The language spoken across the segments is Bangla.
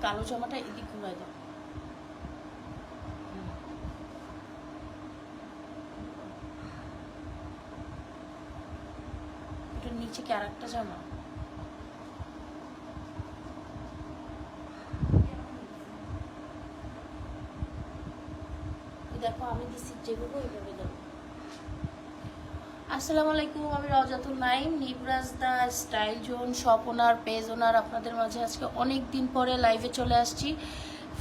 কালো জামাটা এদিক ঘুরাই দাও। এটার নিচে কি আর একটা জামা? দেখো আমি দিচ্ছি যেগুলো ওইভাবে দাও। আসসালামু আলাইকুম, আমি রওজাতুল নাইম, নিবরাজ দা স্টাইল জোন শপ ওনার, পেজ ওনার। আপনাদের মাঝে আজকে অনেক দিন পরে লাইভে চলে আসছি।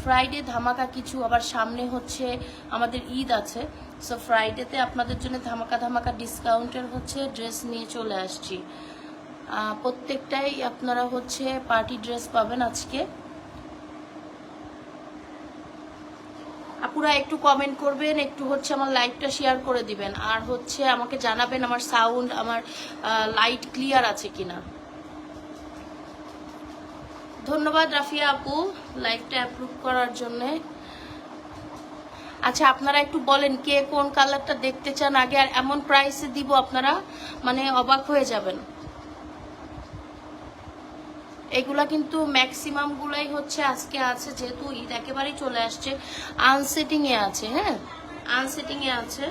ফ্রাইডে ধামাকা কিছু, আবার সামনে হচ্ছে আমাদের ঈদ আছে, সো ফ্রাইডেতে আপনাদের জন্য ধামাকা ধামাকা ডিসকাউন্টের হচ্ছে ড্রেস নিয়ে চলে আসছি। প্রত্যেকটাই আপনারা হচ্ছে পার্টি ড্রেস পাবেন আজকে। আপুরা একটু কমেন্ট করবেন, একটু হচ্ছে আমার লাইভটা শেয়ার করে দিবেন, আর হচ্ছে আমাকে জানাবেন আমার সাউন্ড, আমার লাইট ক্লিয়ার আছে কিনা। ধন্যবাদ রাফিয়া আপু লাইভটা অ্যাপ্রুভ করার জন্য। আচ্ছা আপনারা একটু বলেন কে কোন কালারটা দেখতে চান আগে, আর এমন প্রাইসে দিব আপনারা মানে অবাক হয়ে যাবেন। এগুলা কিন্তু ম্যাক্সিমাম গুলাই হচ্ছে আজকে আছে, যেহেতু ঈদ একেবারেই চলে আসছে। আনসেটিং এ আছে, হ্যাঁ আনসেটিং এ আছে।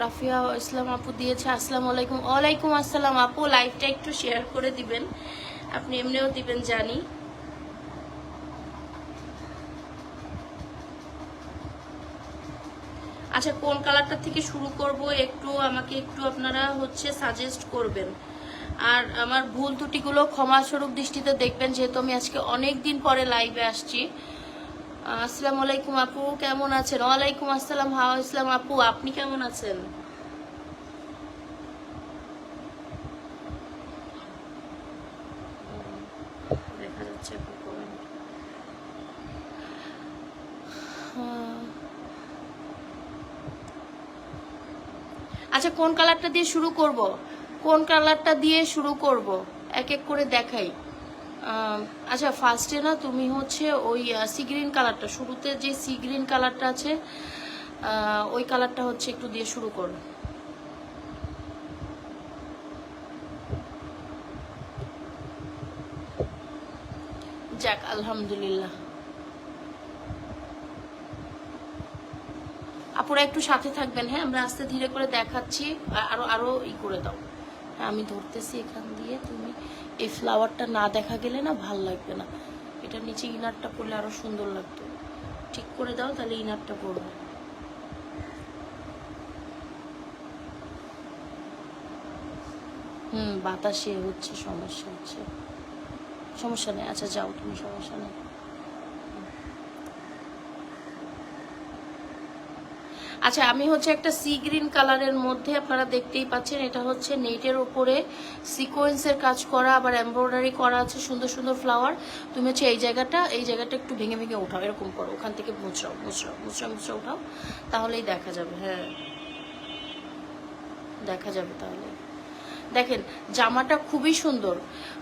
রাফিয়া ইসলাম আপু দিয়েছে, আসসালামু আলাইকুম। ওয়ালাইকুম আসসালাম আপু, লাইভটা একটু শেয়ার করে দিবেন, আপনি এমনিও দিবেন জানি। আচ্ছা কোন কালারটা থেকে শুরু করব একটু আমাকে একটু আপনারা হচ্ছে সাজেস্ট করবেন, আর আমার ভুল ত্রুটিগুলো ক্ষমাস্বরূপ দৃষ্টিতে দেখবেন, যেহেতু আমি আজকে অনেক দিন পরে লাইভে আসছি। আসসালামু আলাইকুম আপু, কেমন আছেন? ওয়ালাইকুম আসসালাম হাওয়া ইসলাম আপু, আপনি কেমন আছেন? দেখা যাচ্ছে আপু কমেন্ট। আচ্ছা কোন কালারটা দিয়ে শুরু করব, কোন কালারটা দিয়ে শুরু করব এক এক করে দেখাই। আচ্ছা ফার্স্টে না তুমি হচ্ছে ওই সি গ্রিন কালারটা, শুরুতে যে সি গ্রিন কালারটা আছে ওই কালারটা হচ্ছে একটু দিয়ে শুরু করো। যাক আলহামদুলিল্লাহ। আপুরা একটু সাথে থাকবেন, হ্যাঁ আমরা আস্তে ধীরে করে দেখাচ্ছি, আরো আরো ই করে দাও। হ্যাঁ আমি ধরতেছি এখান দিয়ে, তুমি এই ফ্লাওয়ারটা না দেখা গেলে না ভাল লাগবে না, এটার নিচে ইনারটা পরলে আরো সুন্দর লাগতো। ঠিক করে দাও তাহলে ইনারটা পরবে। বাতাসে হচ্ছে সমস্যা হচ্ছে, সমস্যা নেই। আচ্ছা যাও তুমি, সমস্যা নেই। আচ্ছা আমি হচ্ছে একটা সি গ্রিন কালারের মধ্যে, আপনারা দেখতেই পাচ্ছেন এটা হচ্ছে নেটের ওপরে সিকোয়েন্সের কাজ করা, আবার এমব্রয়ডারি করা আছে, সুন্দর সুন্দর ফ্লাওয়ার। তুমি হচ্ছে এই জায়গাটা একটু ভেঙে ভেঙে ওঠাও, এরকম করো, ওখান থেকে মুচড়াও মুচড়াও মুচড়া মুচড়া ওঠাও, তাহলেই দেখা যাবে। হ্যাঁ দেখা যাবে তাহলে। দেখেন জামাটা খুবই সুন্দর,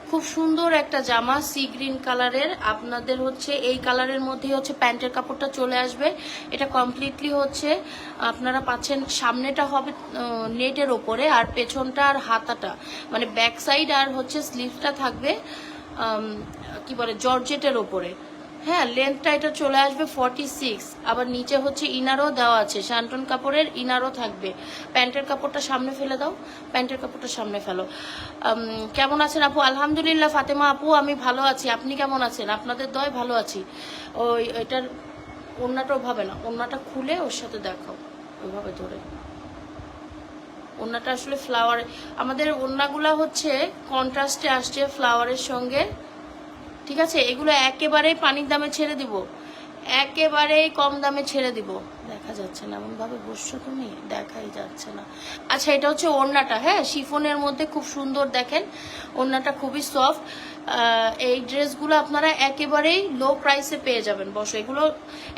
খুব সুন্দর একটা জামা সি গ্রিন কালারের। আপনাদের হচ্ছে এই কালারের মধ্যেই হচ্ছে প্যান্টের কাপড়টা চলে আসবে। এটা কমপ্লিটলি হচ্ছে আপনারা পাচ্ছেন, সামনেটা হবে নেটের ওপরে, আর পেছনটা আর হাতাটা মানে ব্যাক সাইড আর হচ্ছে স্লিভসটা থাকবে কি বলে জর্জেটের ওপরে। হ্যাঁ লেন্থটা এটা চলে আসবে 46, আবার নিচে হচ্ছে ইনারও দেওয়া আছে, শান্টন কাপড়ের ইনারও থাকবে। প্যান্টের কাপড়টা সামনে ফেলে দাও, প্যান্টের কাপড়টা সামনে ফেলো। কেমন আছেন আপু? আলহামদুলিল্লাহ ফাতেমা আপু আমি ভালো আছি, আপনি কেমন আছেন? আপনাদের দয় ভালো আছি। ওই এটার ওড়নাটা ওভাবে না, ওড়নাটা খুলে ওর সাথে দেখাও, ওইভাবে ধরে। ওড়নাটা আসলে ফ্লাওয়ার, আমাদের ওড়নাগুলা হচ্ছে কন্ট্রাস্টে আসছে ফ্লাওয়ারের সঙ্গে, ঠিক আছে? এগুলো একেবারেই পানির দামে ছেড়ে দিব, একেবারেই কম দামে ছেড়ে দিব। দেখা যাচ্ছে না, এমনভাবে বসছো তুমি, দেখাই যাচ্ছে না। আচ্ছা এটা হচ্ছে ওড়নাটা, হ্যাঁ শিফনের মধ্যে খুব সুন্দর, দেখেন ওড়নাটা খুবই সফট। এই ড্রেসগুলো আপনারা একেবারেই লো প্রাইসে পেয়ে যাবেন। বসো, এগুলো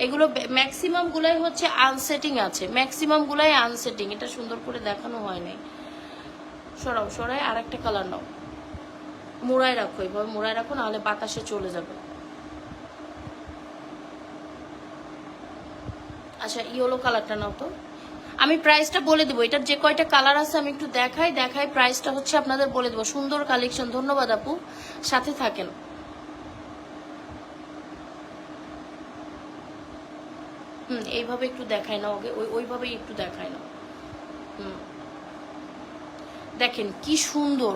এগুলো ম্যাক্সিমাম গুলাই হচ্ছে আনসেটিং আছে, ম্যাক্সিমাম গুলাই আনসেটিং, এটা সুন্দর করে দেখানো হয় নাই। সরাও, সরাই আর একটা কালার নাও। মুড়ায় রাখো, এইভাবে মুড়ায় রাখো, নাহলে বাতাসে চলে যাবে। আচ্ছা ইয়েলো কালারটা নাও তো। আমি প্রাইসটা বলে দেবো, এটার যে কয়টা কালার আছে আমি একটু দেখাই প্রাইসটা হচ্ছে আপনাদের বলে দেবো। সুন্দর কালেকশন, ধন্যবাদ আপু, সাথে থাকেন। এইভাবে একটু দেখায় না ওকে, ওইভাবে একটু দেখায় না। দেখেন কি সুন্দর,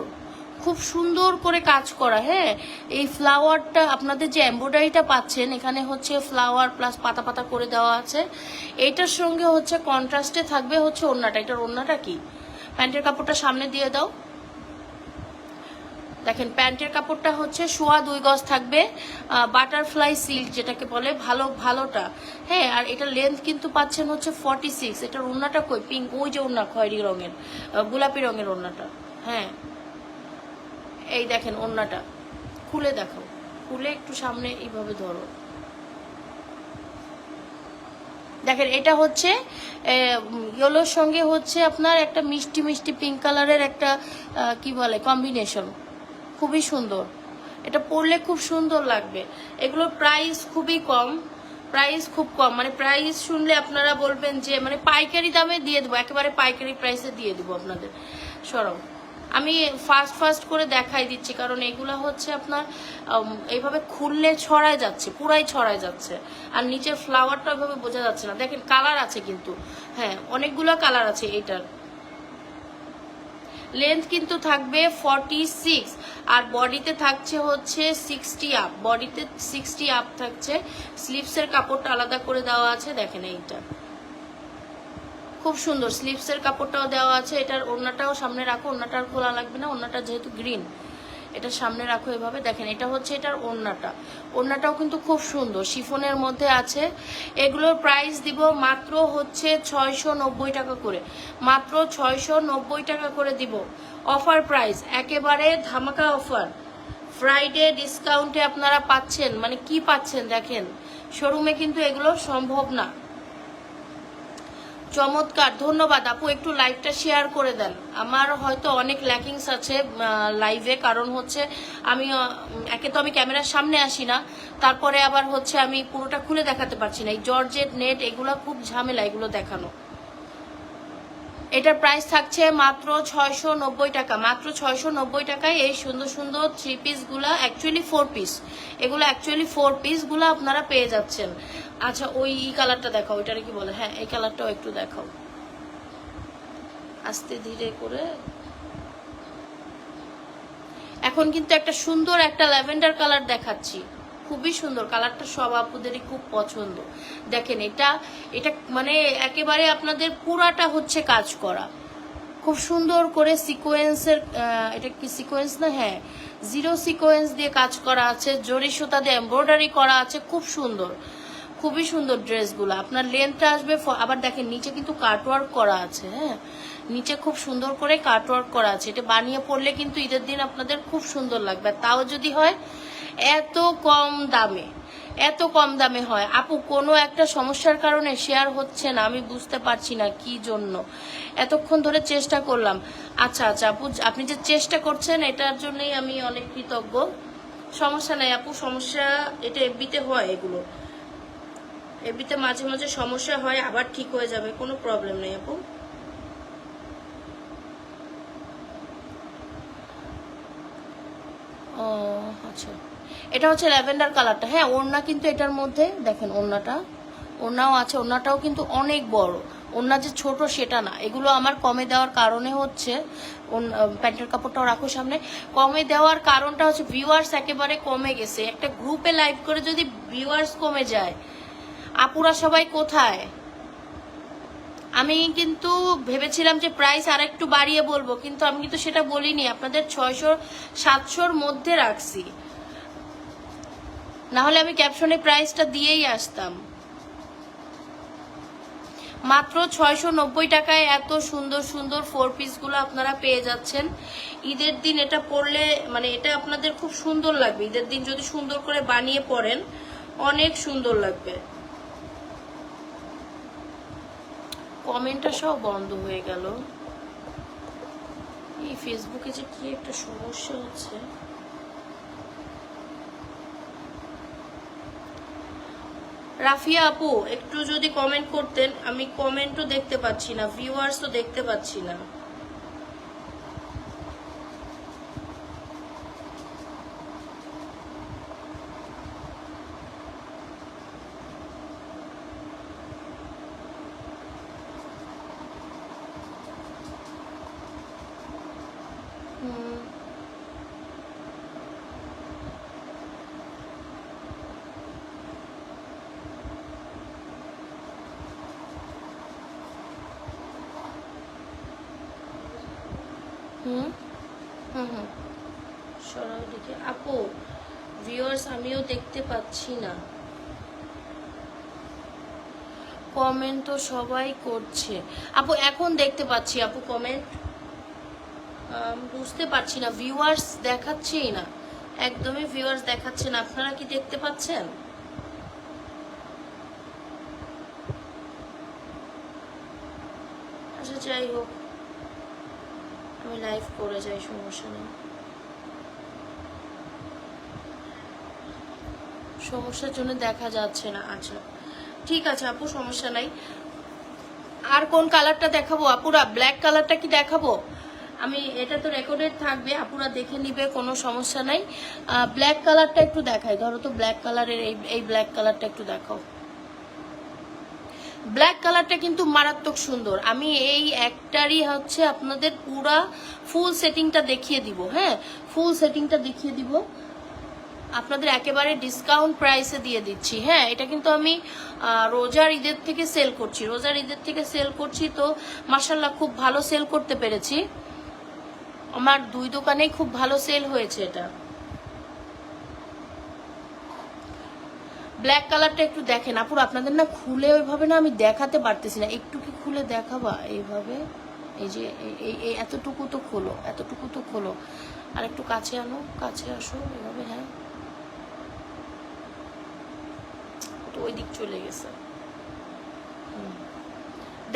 খুব সুন্দর করে কাজ করা। হ্যাঁ, এই ফ্লাওয়ারটা আপনাদের যে এমব্রয়ডারিটা পাচ্ছেন এখানে হচ্ছে ফ্লাওয়ার প্লাস পাতা পাতা করে দেওয়া আছে। এইটার সঙ্গে হচ্ছে কন্ট্রাস্টে থাকবে হচ্ছে ওড়নাটা। এটার ওড়নাটা কি, প্যান্টের কাপড়টা সামনে দিয়ে দাও। দেখেন প্যান্টের কাপড়টা হচ্ছে 2.25 গজ থাকবে, বাটারফ্লাই সিল্ক যেটাকে বলে, ভালোটা। হ্যাঁ, আর এটা লেন্থ কিন্তু পাচ্ছেন হচ্ছে 46। এটার ওড়নাটা কই, পিঙ্ক, ওই যে ওড়না খয়েরি রঙের, গোলাপি রঙের ওড়নাটা। হ্যাঁ, এই দেখেন ওড়নাটা খুলে দেখাও, খুলে একটু সামনে এইভাবে ধরো। দেখেন এটা হচ্ছে ইয়েলোর সঙ্গে হচ্ছে আপনার একটা মিষ্টি মিষ্টি পিঙ্ক কালারের একটা কি বলে কম্বিনেশন, খুবই সুন্দর। এটা পরলে খুব সুন্দর লাগবে। এগুলোর প্রাইস খুবই কম, প্রাইস খুব কম, মানে প্রাইস শুনলে আপনারা বলবেন যে মানে পাইকারি দামে দিয়ে দেবো, একেবারে পাইকারি প্রাইসে দিয়ে দেবো আপনাদের। সরব আমি ফাস্ট করে দেখাই দিচ্ছি, কারণ এগুলা হচ্ছে আপনার এইভাবে খুললে ছড়ায় যাচ্ছে, পুরাই ছড়ায় যাচ্ছে, আর নিচের ফ্লাওয়ারটা ওইভাবে বোঝা যাচ্ছে না। দেখেন কালার আছে কিন্তু, হ্যাঁ অনেকগুলো কালার আছে। এইটার লেন্থ কিন্তু থাকবে 46, আর বডিতে থাকছে হচ্ছে 60 আপ, বডিতে 60 আপ থাকছে। স্লিভসের কাপড়টা আলাদা করে দেওয়া আছে। দেখেন এইটা খুব সুন্দর, স্লিভসের কাপড়টাও দেওয়া আছে। এটার ওড়নাটাও সামনে রাখো, ওড়নাটার খোলা লাগবে না, ওড়নাটা যেহেতু গ্রিন, এটা সামনে রাখো এভাবে। দেখেন এটা হচ্ছে এটার ওড়নাটা, ওড়নাটাও কিন্তু খুব সুন্দর, শিফনের মধ্যে আছে। এগুলোর প্রাইস দিব মাত্র হচ্ছে 690 টাকা করে, মাত্র 690 টাকা করে দিব। অফার প্রাইস, একেবারে ধামাকা অফার, ফ্রাইডে ডিসকাউন্টে আপনারা পাচ্ছেন। মানে কি পাচ্ছেন দেখেন, শোরুমে কিন্তু এগুলো সম্ভব না। চমৎকার, ধন্যবাদ আপু, একটু লাইভটা শেয়ার করে দেন। আমার হয়তো অনেক ল্যাকিংস আছে লাইভে, কারণ হচ্ছে আমি একে তো আমি ক্যামেরার সামনে আসি না, তারপরে আবার হচ্ছে আমি পুরোটা খুলে দেখাতে পারছি না। এই জর্জেট নেট এগুলো খুব ঝামেলা এগুলো দেখানো। এটার প্রাইস থাকছে মাত্র 690 টাকা, মাত্র 690 টাকায় এই সুন্দর সুন্দর 3 পিসগুলা, অ্যাকচুয়ালি 4 পিস, এগুলো অ্যাকচুয়ালি 4 পিসগুলো আপনারা পেয়ে যাচ্ছেন। আচ্ছা ওই কালারটা দেখাও, ওইটারে কি বলে, হ্যাঁ এই কালারটাও একটু দেখাও আস্তে ধীরে করে। এখন কিন্তু একটা সুন্দর একটা ল্যাভেন্ডার কালার দেখাচ্ছি, খুবই সুন্দর কালারটা, সব আপুদেরই খুব পছন্দ। দেখেন এটা এটা মানে একেবারে আপনাদের পুরাটা হচ্ছে কাজ করা, খুব সুন্দর করে সিকোয়েন্সের, এটা কি সিকোয়েন্স না, হ্যাঁ জিরো সিকোয়েন্স দিয়ে কাজ করা আছে, জরি সুতা দিয়ে এমব্রয়ডারি করা আছে, খুব সুন্দর, খুবই সুন্দর ড্রেসগুলো। আপনার লেন্থটা আসবে, আবার দেখেন নিচে কিন্তু কাটওয়ার্ক করা আছে। হ্যাঁ, নিচে খুব সুন্দর করে কাটওয়ার্ক করা আছে। এটা বানিয়ে পড়লে কিন্তু ঈদের দিন আপনাদের খুব সুন্দর লাগবে, তাও যদি হয় এত কম দামে, এত কম দামে হয়। আপু কোনো একটা সমস্যার কারণে শেয়ার হচ্ছে না, আমি বুঝতে পারছি না কি জন্য, এতক্ষণ ধরে চেষ্টা করলাম। আচ্ছা আচ্ছা আপু, আপনি যে চেষ্টা করছেন এটার জন্যই আমি অনেক কৃতজ্ঞ। সমস্যা নাই আপু, সমস্যা এটা এফবিতে হয়, এগুলো এফবিতে মাঝে মাঝে সমস্যা হয়, আবার ঠিক হয়ে যাবে, কোনো প্রবলেম নেই আপু। ও আচ্ছা, এটা হচ্ছে ল্যাভেন্ডার কালারটা। হ্যাঁ ওড়না কিন্তু এটার মধ্যে দেখেন, ওড়নাও আছে, ওড়নাটাও কিন্তু অনেক বড়, ওড়না যে ছোট সেটা না। এগুলো আমার কমে দেওয়ার কারণে হচ্ছে, প্যান্টের কাপড়টাও রাখো সামনে, কমে দেওয়ার কারণটা হচ্ছে ভিউয়ার্স একেবারে কমে গেছে। একটা গ্রুপে লাইভ করে যদি ভিউয়ার্স কমে যায়, আপুরা সবাই কোথায়? আমি কিন্তু ভেবেছিলাম যে প্রাইস আর একটু বাড়িয়ে বলবো, কিন্তু আমি কিন্তু সেটা বলিনি, আপনাদের 600-700-র মধ্যে রাখছি, না হলে আমি ক্যাপশনে প্রাইসটা দিয়েই আসতাম। মাত্র 690 টাকায় এত সুন্দর সুন্দর 4 পিসগুলো আপনারা পেয়ে যাচ্ছেন। ঈদের দিন এটা পরলে মানে এটা আপনাদের খুব সুন্দর লাগবে, ঈদের দিন যদি সুন্দর করে বানিয়ে পরেন অনেক সুন্দর লাগবে। কমেন্টটা সব বন্ধ হয়ে গেল, এই ফেসবুকে যে কি একটা সমস্যা হচ্ছে। রাফিয়া আপু একটু যদি কমেন্ট করতেন, আমি কমেন্টও দেখতে পাচ্ছি না, ভিউয়ার্সও দেখতে পাচ্ছি না। হুম হুম হুম সরাও দেখি আপু, ভিউয়ার্স আমিও দেখতে পাচ্ছি না, কমেন্ট তো সবাই করছে। আপু এখন দেখতে পাচ্ছি আপু কমেন্ট, বুঝতে পারছি না, ভিউয়ার্স দেখাচ্ছেই না, একদমই ভিউয়ার্স দেখাচ্ছে না। আপনারা কি দেখতে পাচ্ছেন? আচ্ছা যাই হোক, আমি লাইভ করে যাই, সমস্যা নেই, সমস্যার জন্য দেখা যাচ্ছে না। আচ্ছা ঠিক আছে আপু, সমস্যা নাই। আর কোন কালারটা দেখাবো আপুরা? ব্ল্যাক কালারটা কি দেখাবো? আমি এটা তো রেকর্ডেড থাকবে, আপুরা দেখে নিবে, কোনো সমস্যা নাই। ব্ল্যাক কালারটা একটু দেখাই, ধরো তো ব্ল্যাক কালারের এই ব্ল্যাক কালারটা একটু দেখাও। ব্ল্যাক কালারটা কিন্তু মারাত্মক সুন্দর। আমি এই একটারই হচ্ছে আপনাদের পুরা ফুল সেটিংটা দেখিয়ে দিব। হ্যাঁ, ফুল সেটিংটা দেখিয়ে দিব আপনাদের, একেবারে ডিসকাউন্ট প্রাইসে দিয়ে দিচ্ছি। হ্যাঁ, এটা কিন্তু আমি রোজার ঈদের থেকে সেল করছি, রোজার ঈদের থেকে সেল করছি, তো মাশাল্লাহ খুব ভালো সেল করতে পেরেছি, আমার 2 দোকানেই খুব ভালো সেল হয়েছে এটা। ব্ল্যাক কালারটা একটু দেখেন আপুর, আপনাদের না খুলে ওইভাবে না আমি দেখাতে পারতেছি না, একটু কি খুলে দেখাবা এইভাবে? এই যে এই এতটুকু তো খোলো, এতটুকু তো খোলো, আর একটু কাছে আনো, কাছে আসো এইভাবে। হ্যাঁ, তো ওই দিক চলে গেছে।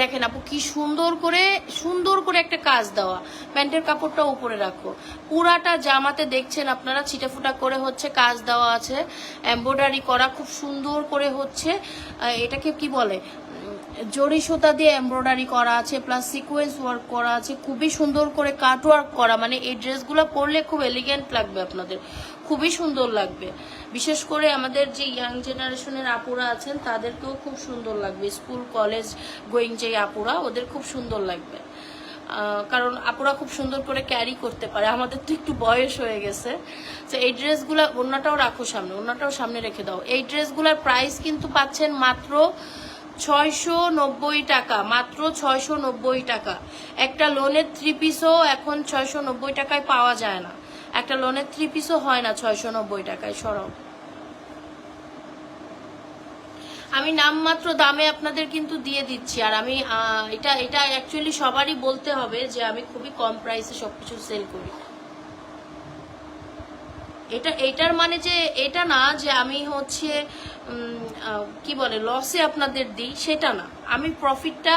দেখেন আপু কি সুন্দর করে একটা কাজ দেওয়া, প্যান্টের কাপড়টা উপরে রাখো, পুরাটা জামাতে দেখছেন আপনারা ছিটাফুটা করে হচ্ছে কাজ দেওয়া আছে, এমব্রয়ডারি করা খুব সুন্দর করে হচ্ছে, এটাকে কি বলে, জরি সুতা দিয়ে এমব্রয়ডারি করা আছে, প্লাস সিকোয়েন্স ওয়ার্ক করা আছে, খুবই সুন্দর করে কাট ওয়ার্ক করা, মানে এই ড্রেসগুলো পরলে খুব এলিগেন্ট লাগবে আপনাদের, খুবই সুন্দর লাগবে। বিশেষ করে আমাদের যে ইয়াং জেনারেশনের আপুরা আছেন তাদেরকেও খুব সুন্দর লাগবে, স্কুল কলেজ গোয়িং যে আপুরা, ওদের খুব সুন্দর লাগবে, কারণ আপুরা খুব সুন্দর করে ক্যারি করতে পারে, আমাদের তো একটু বয়স হয়ে গেছে। তো এই ড্রেসগুলো, ওড়নাটাও রাখো সামনে, ওড়নাটাও সামনে রেখে দাও। এই ড্রেসগুলোর প্রাইস কিন্তু পাচ্ছেন মাত্র 690 টাকা, মাত্র 690 টাকা। একটা লোনের 3 পিসও এখন 690 টাকায় পাওয়া যায় না, একটা লোনের 3 পিসও হয় না 690 টাকায়। সরাও, আমি নামমাত্র দামে আপনাদের কিন্তু দিয়ে দিচ্ছি, আর আমি এটা এটা অ্যাকচুয়ালি সবারই বলতে হবে যে আমি খুবই কম প্রাইসে সবকিছু সেল করি। এটার মানে যে এটা না যে আমি হচ্ছে কি বলে লসে আপনাদের দিই, সেটা না, আমি প্রফিটটা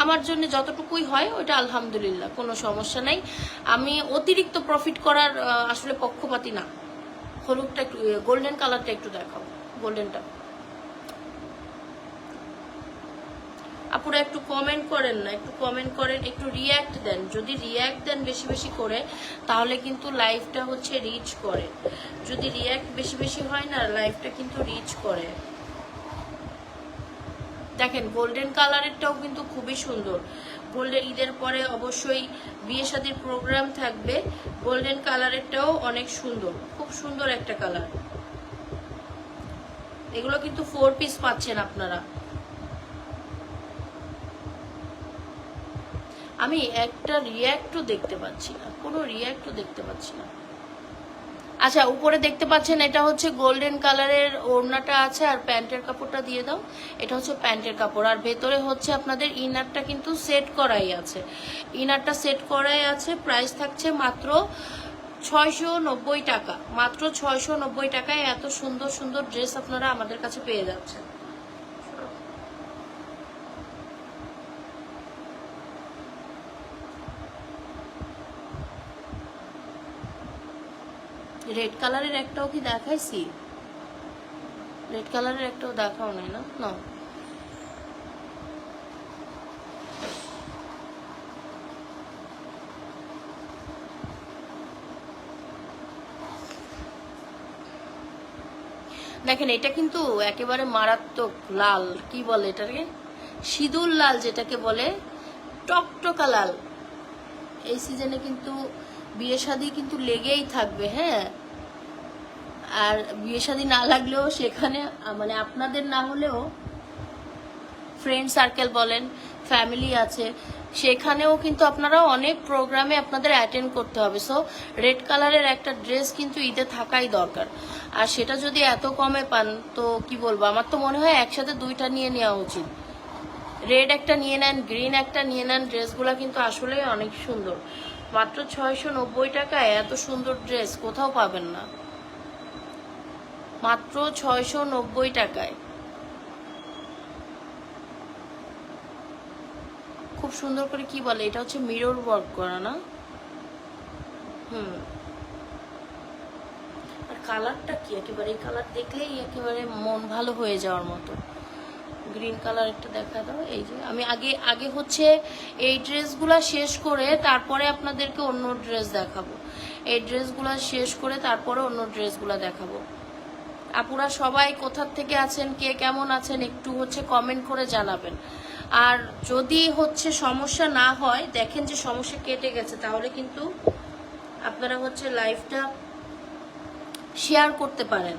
আমার জন্য যতটুকুই হয় ওইটা আলহামদুলিল্লাহ, কোনো সমস্যা নাই, আমি অতিরিক্ত প্রফিট করার আসলে পক্ষপাতী না। হলুদটা একটু, গোল্ডেন কালারটা একটু দেখাও, গোল্ডেনটা। আপুরা একটু কমেন্ট করেন না, একটু কমেন্ট করেন, একটু রিয়্যাক্ট দেন, যদি রিয়্যাক্ট দেন বেশি বেশি করে তাহলে কিন্তু লাইভটা হচ্ছে রিচ করে, যদি রিয়্যাক্ট বেশি বেশি হয় না লাইভটা কিন্তু রিচ করে। দেখেন গোল্ডেন কালারেরটাও কিন্তু খুবই সুন্দর, গোল্ডেন ঈদের পরে অবশ্যই বিয়ে শাদীর প্রোগ্রাম থাকবে, গোল্ডেন কালারেরটাও অনেক সুন্দর, খুব সুন্দর একটা কালার। এগুলো কিন্তু 4 পিস পাচ্ছেন আপনারা। আমি একটা রিয়্যাক্টও দেখতে পাচ্ছি না, কোনো রিয়্যাক্টও দেখতে পাচ্ছি না। আচ্ছা, উপরে দেখতে পাচ্ছেন এটা হচ্ছে গোল্ডেন কালারের ওড়নাটা আছে, আর প্যান্টের কাপড়টা দিয়ে দাও, এটা হচ্ছে প্যান্টের কাপড়, আর ভেতরে হচ্ছে আপনাদের ইনারটা কিন্তু সেট করাই আছে, ইনারটা সেট করাই আছে। প্রাইস থাকছে মাত্র 690 টাকা, মাত্র 690 টাকায় এত সুন্দর সুন্দর ড্রেস আপনারা আমাদের কাছে পেয়ে যাচ্ছেন। রেড কালারের একটাও কি দেখাইছি? রেড কালারের একটাও দেখাও নাই না, না দেখেন এটা কিন্তু একেবারে মারাত্মক লাল, কি বলে এটাকে, সিঁদুর লাল যেটাকে বলে, টকটকা লাল। এই সিজনে কিন্তু বিয়ে শাদী কিন্তু লেগেই থাকবে, হ্যাঁ। আর বিয়ে শাদী না লাগলেও সেখানে মানে আপনাদের না হলেও ফ্রেন্ড সার্কেল বলেন, ফ্যামিলি আছে, সেখানেও কিন্তু আপনারা অনেক প্রোগ্রামে আপনাদের অ্যাটেন্ড করতে হবে। সো রেড কালারের একটা ড্রেস কিন্তু ঈদে থাকাই দরকার। আর সেটা যদি এত কমে পান তো কি বলবো, আমার তো মনে হয় একসাথে দুইটা নিয়ে নেওয়া উচিত। রেড একটা নিয়ে নেন, গ্রিন একটা নিয়ে নেন, ড্রেসগুলো কিন্তু আসলেই অনেক সুন্দর। মাত্র 690 টাকায় এত সুন্দর ড্রেস কোথাও পাবেন না, মাত্র 690 টাকায়। খুব সুন্দর করে, কি বলে এটা, হচ্ছে মিরর ওয়ার্ক করা না? আর কালারটা কি একেবারে, এই কালার দেখলেই একেবারে মন ভালো হয়ে যাওয়ার মতো। গ্রিন কালার একটা দেখা দাও। এই যে আমি আগে হচ্ছে এই ড্রেসগুলো শেষ করে তারপরে আপনাদেরকে অন্য ড্রেস দেখাবো। এই ড্রেসগুলো শেষ করে তারপরে অন্য ড্রেসগুলো দেখাবো। আপুরা সবাই কোথা থেকে আছেন, কে কেমন আছেন, একটু হচ্ছে কমেন্ট করে জানাবেন। আর যদি হচ্ছে সমস্যা না হয়, দেখেন যে সমস্যা কেটে গেছে, তাহলে কিন্তু আপনারা হচ্ছে লাইভটা শেয়ার করতে পারেন।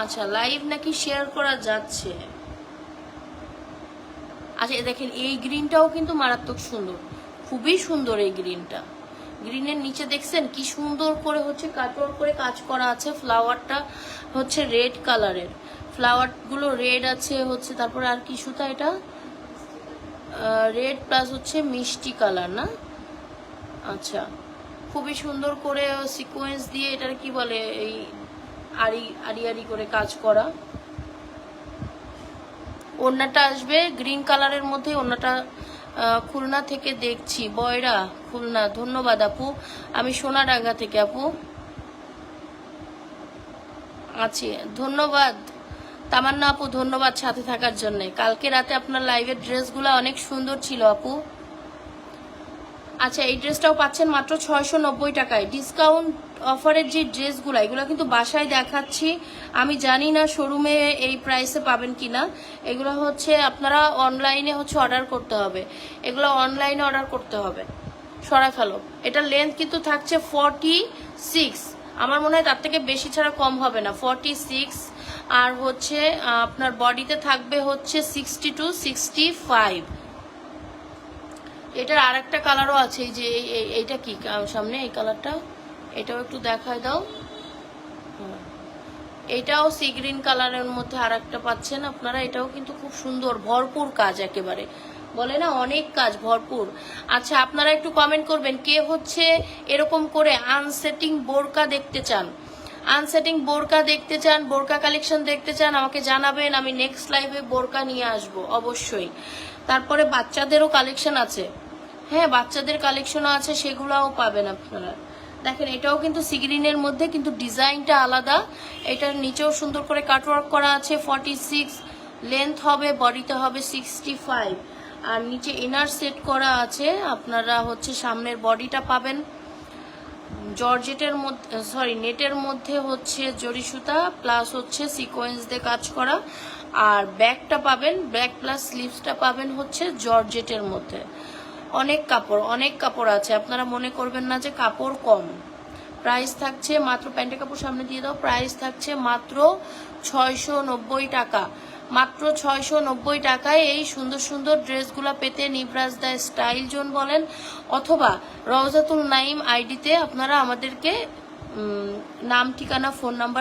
আচ্ছা, লাইভ নাকি শেয়ার করা যাচ্ছে। আচ্ছা দেখেন এই গ্রিনটাও কিন্তু মারাত্মক সুন্দর, খুবই সুন্দর এই গ্রিনটা। গ্রিনের নিচে দেখছেন কি সুন্দর করে হচ্ছে কাটওয়ার্ক করে কাজ করা আছে। ফ্লাওয়ারটা হচ্ছে রেড কালারের, ফ্লাওয়ারগুলো রেড আছে হচ্ছে, তারপরে আর কি সুতা, এটা রেড প্লাস হচ্ছে মিষ্টি কালার না? আচ্ছা, খুবই সুন্দর করে সিকোয়েন্স দিয়ে, এটার কি বলে, এই আড়ি আড়ি আড়ি করে কাজ করা। ওড়নাটা আসবে গ্রিন কালারের মধ্যে। ওড়নাটা খুলনা থেকে দেখছি, বয়রা খুলনা, ধন্যবাদ আপু। আমি সোনাডাঙ্গা থেকে আপু আছি, ধন্যবাদ তামান্না আপু, ধন্যবাদ সাথে থাকার জন্য। কালকে রাতে আপনার লাইভের ড্রেসগুলো অনেক সুন্দর ছিল আপু। আচ্ছা, এই ড্রেসটাও পাচ্ছেন মাত্র 690 টাকায়। ডিসকাউন্ট অফারের যে ড্রেসগুলো, এগুলো কিন্তু বাসায় দেখাচ্ছি, আমি জানি না শোরুমে এই প্রাইসে পাবেন কিনা। এগুলো হচ্ছে আপনারা অনলাইনে হচ্ছে অর্ডার করতে হবে, এগুলো অনলাইনে অর্ডার করতে হবে। সরা ফেলো। এটার লেন্থ কিন্তু থাকছে 46, আমার মনে হয় তার থেকে বেশি ছাড়া কম হবে না, 46। আর হচ্ছে আপনার বডিতে থাকবে হচ্ছে 60 to 65। এটার আর একটা কালারও আছে, এই যে এইটা কি সামনে এই কালারটা, এটাও একটু দেখায় দাও। এটাও সি গ্রিন কালারের মধ্যে আর একটা পাচ্ছেন আপনারা, এটাও কিন্তু খুব সুন্দর, ভরপুর কাজ, একেবারে বলে না অনেক কাজ, ভরপুর। আচ্ছা, আপনারা একটু কমেন্ট করবেন কে হচ্ছে এরকম করে আনসেটিং বোরকা দেখতে চান, আনসেটিং বোরকা দেখতে চান, বোরকা কালেকশন দেখতে চান, আমাকে জানাবেন। আমি নেক্সট লাইভে বোরকা নিয়ে আসব অবশ্যই। তারপরে বাচ্চাদেরও কালেকশন আছে, হ্যাঁ বাচ্চাদের কালেকশনও আছে, সেগুলোও পাবেন আপনারা। দেখেন এটাও কিন্তু সিগ্রিনের মধ্যে, কিন্তু ডিজাইনটা আলাদা। এটার নিচেও সুন্দর করে কাটওয়ার্ক করা আছে। 46 লেন্থ হবে, বডিতে হবে 65। আর নিচে ইনার সেট করা আছে। আপনারা হচ্ছে সামনের বডিটা পাবেন জর্জেটের মধ্যে, সরি নেটের মধ্যে হচ্ছে জরি সুতা প্লাস হচ্ছে সিকোয়েন্স দিয়ে কাজ করা। আর ব্যাকটা পাবেন, ব্যাক প্লাস স্লিভসটা পাবেন হচ্ছে জর্জেটের মধ্যে। অনেক কাপড়, অনেক কাপড় আছে, আপনারা মনে করবেন না যে কাপড় কম। প্রাইস থাকছে মাত্র, প্যান্টের কাপড় সামনে দিয়ে দাও, প্রাইস থাকছে মাত্র 690 টাকা। মাত্র 690 টাকায় এই সুন্দর সুন্দর ড্রেসগুলো পেতে নিবরাজ দা স্টাইল জোন বলেন অথবা রওজাতুল নাইম আইডিতে আপনারা আমাদেরকে নাম, ঠিকানা, ফোন নাম্বার